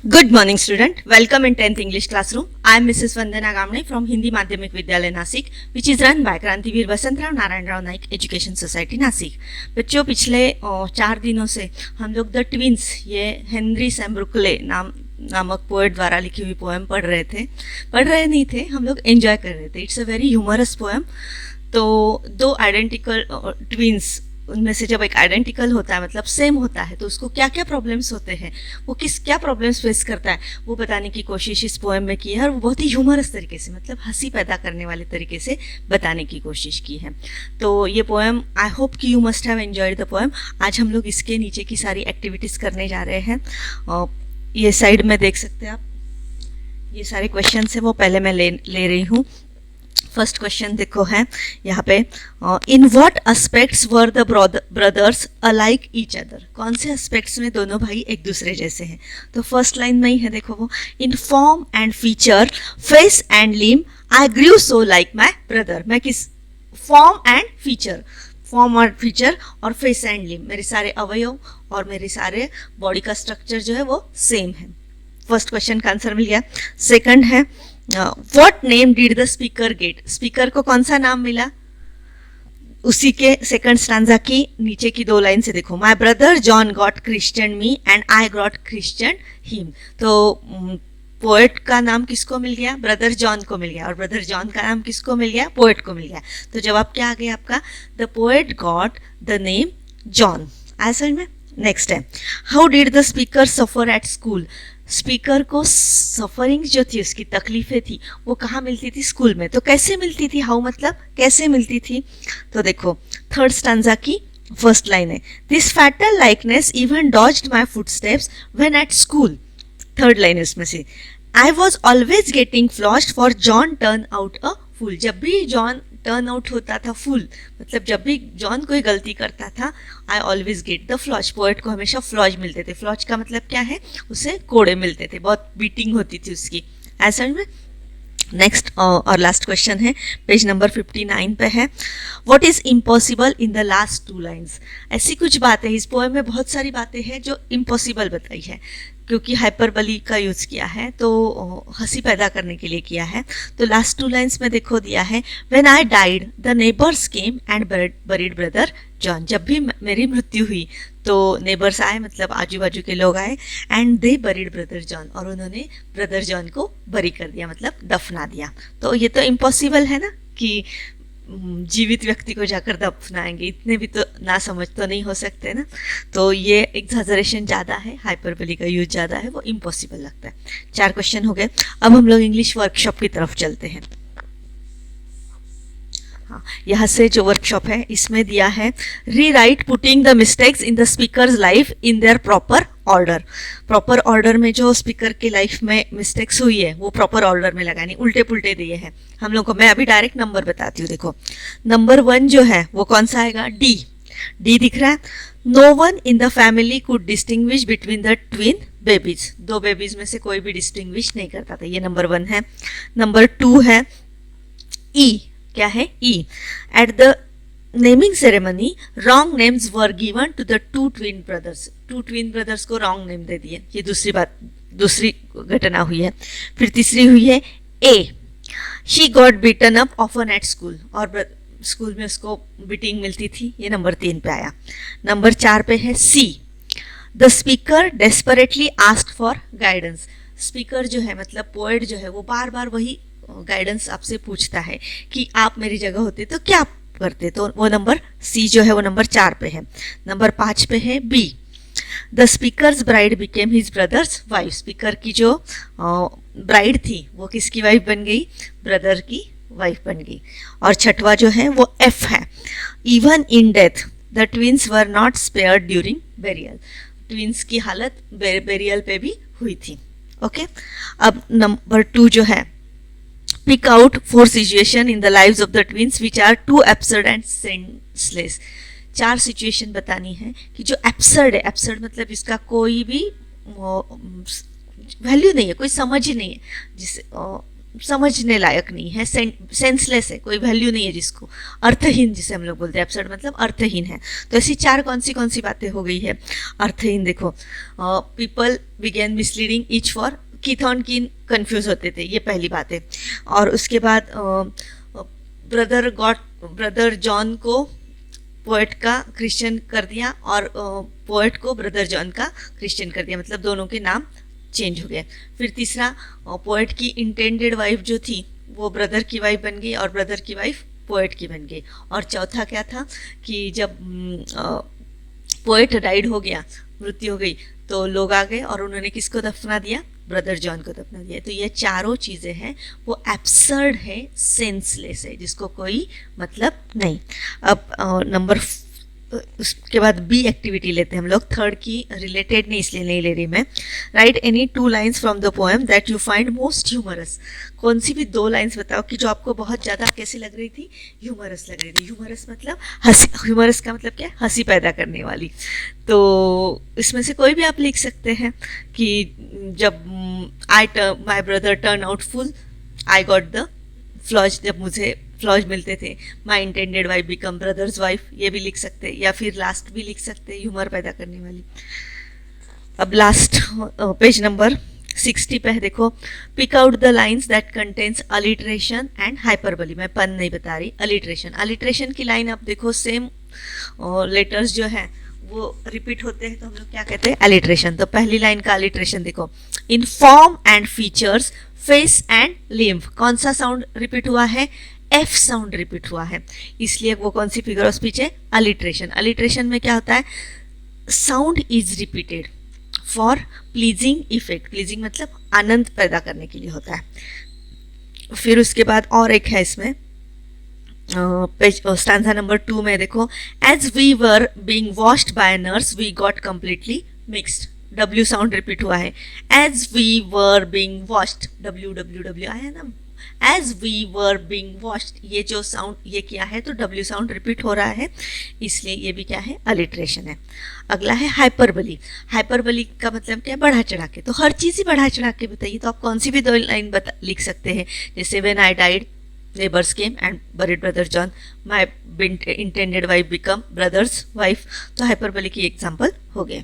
Good morning, student. Welcome in 10th English classroom. I am Mrs. Vandana Gamne from Hindi Madhyamik Vidyalaya Nasik, which is run by Krantiveer Vasantrao Narayan Rao Naik Education Society Nasik. बच्चों पिछले 4 दिनों से हम लोग the twins ये Henry सैम्ब्रुकले नामक poet द्वारा लिखी हुई पोएम पढ़ रहे नहीं थे, हम लोग एंजॉय कर रहे थे. It's a very humorous poem. तो दो आइडेंटिकल ट्विंस, उनमें से जब एक आइडेंटिकल होता है मतलब सेम होता है तो उसको क्या क्या प्रॉब्लम्स होते हैं, वो क्या प्रॉब्लम्स फेस करता है, वो बताने की कोशिश इस पोएम में की है. और वो बहुत ही ह्यूमरस तरीके से, मतलब हंसी पैदा करने वाले तरीके से बताने की कोशिश की है. तो ये पोएम, आई होप कि you must have enjoyed the poem. आज हम लोग इसके नीचे की सारी एक्टिविटीज़ करने जा रहे हैं. ये साइड में देख सकते हैं आप, ये सारे क्वेश्चन है वो पहले मैं ले रही हूँ. फर्स्ट क्वेश्चन देखो है यहाँ पे, in what aspects were the brothers alike each other. कौन से एस्पेक्ट्स में दोनों भाई एक दूसरे जैसे हैं. तो फर्स्ट लाइन में ही है, देखो वो, in form and feature, face and limb, I grew so like my brother. मैं किस फॉर्म और फीचर और फेस एंड लिम, मेरे सारे अवयव और मेरे सारे बॉडी का स्ट्रक्चर जो है वो सेम है. फर्स्ट क्वेश्चन का आंसर मिल गया. सेकंड है, what name did the speaker get. Speaker को कौन सा नाम मिला, उसी के सेकंड स्टांजा की नीचे की 2 लाइन से देखो, my brother John got Christian me and I got Christian him. तो पोएट का नाम किसको मिल गया, ब्रदर जॉन को मिल गया, और ब्रदर जॉन का नाम किसको मिल गया, पोएट को मिल गया. तो जवाब क्या आ गया आपका, the poet got the name John. आया समझ में. नेक्स्ट है, how did the speaker suffer at school. Speaker को सफरिंग जो थी, उसकी तकलीफें थी, वो कहाँ मिलती थी, स्कूल में. तो कैसे मिलती थी, हाउ मतलब कैसे मिलती थी. तो देखो थर्ड स्टांजा की फर्स्ट लाइन है, this fatal likeness even dodged my footsteps when at school. Third line है उसमें से, I was always getting flogged for John turn out a fool. जब भी जॉन टर्न आउट होता था फुल, मतलब जब भी जॉन कोई गलती करता था, I always get the flaws. Poet को हमेशा फ्लॉज मिलते थे. फ्लॉज का मतलब क्या है, उसे कोड़े मिलते थे, बहुत बीटिंग होती थी उसकी. ऐसा में. नेक्स्ट और लास्ट क्वेश्चन है, पेज नंबर 59 पे है, what is impossible in the last 2 lines. ऐसी कुछ बातें, इस पोएम में बहुत सारी बातें हैं जो इम्पॉसिबल बताई है, क्योंकि हाइपरबली का यूज़ किया है, तो हंसी पैदा करने के लिए किया है. तो लास्ट 2 लाइन्स में देखो दिया है, when I died the neighbours came and buried brother John. जब भी मेरी मृत्यु हुई तो नेबर्स आए, मतलब आजू बाजू के लोग आए, and they buried brother John, और उन्होंने ब्रदर जॉन को बरी कर दिया, मतलब दफना दिया. तो ये तो इम्पॉसिबल है ना, कि जीवित व्यक्ति को जाकर दफनाएंगे, इतने भी तो ना समझ तो नहीं हो सकते ना. तो ये एग्जैजरेशन ज़्यादा है, हाइपरबली का यूज ज़्यादा है, वो इम्पॉसिबल लगता है. 4 क्वेश्चन हो गए. अब हम लोग इंग्लिश वर्कशॉप की तरफ चलते हैं. हाँ, यहाँ से जो वर्कशॉप है इसमें दिया है, री right putting the mistakes in the speakers life in their proper order. Proper order में जो स्पीकर की लाइफ में मिस्टेक्स हुई है वो प्रॉपर ऑर्डर में लगानी, उल्टे पुल्टे दिए हैं हम लोग को. मैं अभी डायरेक्ट नंबर बताती हूँ. देखो नंबर 1 जो है वो कौन सा आएगा, डी. डी दिख रहा है, no one in the family could distinguish between the twin babies. 2 babies में से कोई भी डिस्टिंग्विश नहीं करता था. ये नंबर 1 है. नंबर 2 है ई. क्या है, E. At the naming ceremony wrong names were given to the 2 twin brothers. 2 twin brothers को रॉन्ग नेम दे दिए. ये दूसरी घटना हुई है. फिर तीसरी हुई है A, she got beaten up often at school, और स्कूल में उसको बीटिंग मिलती थी. ये नंबर 3 पे आया. नंबर 4 पे है C, the speaker desperately asked for guidance. Speaker जो है मतलब पोएट जो है वो बार बार वही गाइडेंस आपसे पूछता है कि आप मेरी जगह होते तो क्या करते. तो वो नंबर सी जो है वो नंबर 4 पे है. नंबर 5 पे है B, the speaker's bride became his brother's wife. Speaker की जो ब्राइड थी वो किसकी वाइफ बन गई, ब्रदर की वाइफ बन गई. और छठवा जो है वो एफ है, even in death the twins were not spared during burial. Twins की हालत बेरियल पे भी हुई थी. ओके. अब नंबर 2 जो है, pick out 4 situations in the lives of the twins which are too absurd and senseless. 4 situation बतानी है कि जो एब्सर्ड है. एब्सर्ड मतलब इसका कोई भी वैल्यू नहीं है, कोई समझ ही नहीं है, जिसे समझने लायक नहीं है, सेंसलेस है, कोई वैल्यू नहीं है, जिसको अर्थहीन जिसे हम लोग बोलते हैं, एब्सर्ड मतलब अर्थहीन है। तो ऐसी चार कौन सी बातें हो गई है अर्थहीन। देखो, people begin misleading each for Keith on कीन, कन्फ्यूज होते थे, ये पहली बात है। और उसके बाद ब्रदर जॉन को पोएट का क्रिश्चियन कर दिया और पोएट को ब्रदर जॉन का क्रिश्चियन कर दिया, मतलब दोनों के नाम चेंज हो गए। फिर तीसरा, पोएट की इंटेंडेड वाइफ जो थी वो ब्रदर की वाइफ बन गई और ब्रदर की वाइफ पोएट की बन गई। और चौथा क्या था कि जब पोएट डाइड हो गया, मृत्यु हो गई, तो लोग आ गए और उन्होंने किसको दफना दिया, ब्रदर जॉन को दफना दिया। तो ये चारों चीज़ें हैं वो एब्सर्ड है, सेंसलेस है, जिसको कोई मतलब नहीं। अब उसके बाद बी एक्टिविटी लेते हैं हम लोग। थर्ड की रिलेटेड नहीं, इसलिए नहीं ले रही मैं। Write any 2 lines from the poem that you find most humorous. कौन सी भी 2 लाइन्स बताओ कि जो आपको बहुत ज़्यादा कैसी लग रही थी, ह्यूमरस लग रही थी। ह्यूमरस मतलब हंसी, ह्यूमरस का मतलब क्या, हंसी पैदा करने वाली। तो इसमें से कोई भी आप लिख सकते हैं कि जब my brother turn out fool, I got the flogs, जब मुझे फ्लॉज मिलते थे, my intended wife become brother's wife, ये भी लिख सकते हैं, या फिर लास्ट भी लिख सकते हैं, ह्यूमर पैदा करने वाली। अब लास्ट पेज नंबर 60 पे है, देखो, pick out the lines that contains alliteration and hyperbole. मैं पन नहीं बता रही, अलिट्रेशन की लाइन आप देखो, सेम लेटर्स जो है वो रिपीट होते हैं, तो हम लोग क्या कहते हैं, अलिट्रेशन। तो पहली लाइन का अलिट्रेशन देखो, इन form and features, face and lymph, कौन सा साउंड रिपीट हुआ है, एफ साउंड रिपीट हुआ है, इसलिए वो कौन सी फिगर ऑफ स्पीच है, अलिट्रेशन। अलिट्रेशन में क्या होता है, sound is repeated for pleasing effect, pleasing मतलब आनंद पैदा करने के लिए होता है। फिर उसके बाद और एक है इसमें पेज स्टैंजा नंबर 2 में देखो, as we were being washed by nurse we got completely mixed, W sound repeat हुआ है, as we were being washed, W W W आया ना, as we were being washed, ये जो साउंड ये क्या है, तो डब्ल्यू साउंड रिपीट हो रहा है, इसलिए ये भी क्या है, अलिट्रेशन है। अगला है हाइपरबली। हाइपरबली का मतलब क्या है, बढ़ा चढ़ा के। तो हर चीज़ ही बढ़ा चढ़ा के बताइए, तो आप कौन सी भी 2 लाइन लिख सकते हैं, जैसे when I died neighbors came and buried brother John, my intended wife become brother's wife। तो हाइपरबली की एग्जाम्पल हो गए।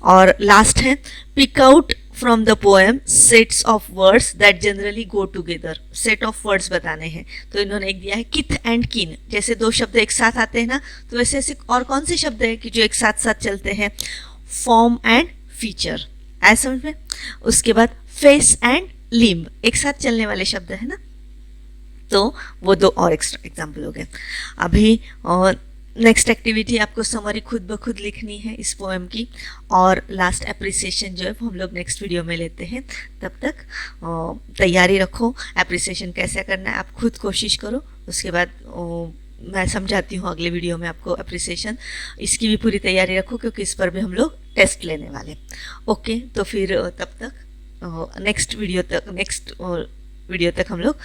और लास्ट है, pick out from the poem sets of words that generally go together. Set of words बताने हैं, तो इन्होंने एक दिया है किथ एंड कीन, जैसे 2 शब्द एक साथ आते हैं ना, तो वैसे ऐसे और कौन से शब्द है कि जो एक साथ साथ चलते हैं, फॉर्म एंड फीचर, ऐसा समझ में। उसके बाद फेस एंड लिम्ब, एक साथ चलने वाले शब्द है ना, तो वो 2 और एक्स्ट्रा एग्जाम्पल हो गए। अभी नेक्स्ट एक्टिविटी आपको समरी खुद ब खुद लिखनी है इस पोएम की, और लास्ट अप्रिसिएशन जो है वो हम लोग नेक्स्ट वीडियो में लेते हैं। तब तक तैयारी रखो, अप्रिसिएशन कैसे करना है आप खुद कोशिश करो, उसके बाद मैं समझाती हूँ अगले वीडियो में आपको अप्रिसिएशन, इसकी भी पूरी तैयारी रखो क्योंकि इस पर भी हम लोग टेस्ट लेने वाले। ओके, तो फिर तब तक नेक्स्ट वीडियो तक हम लोग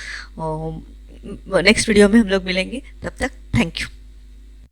नेक्स्ट वीडियो में हम लोग मिलेंगे, तब तक थैंक यू।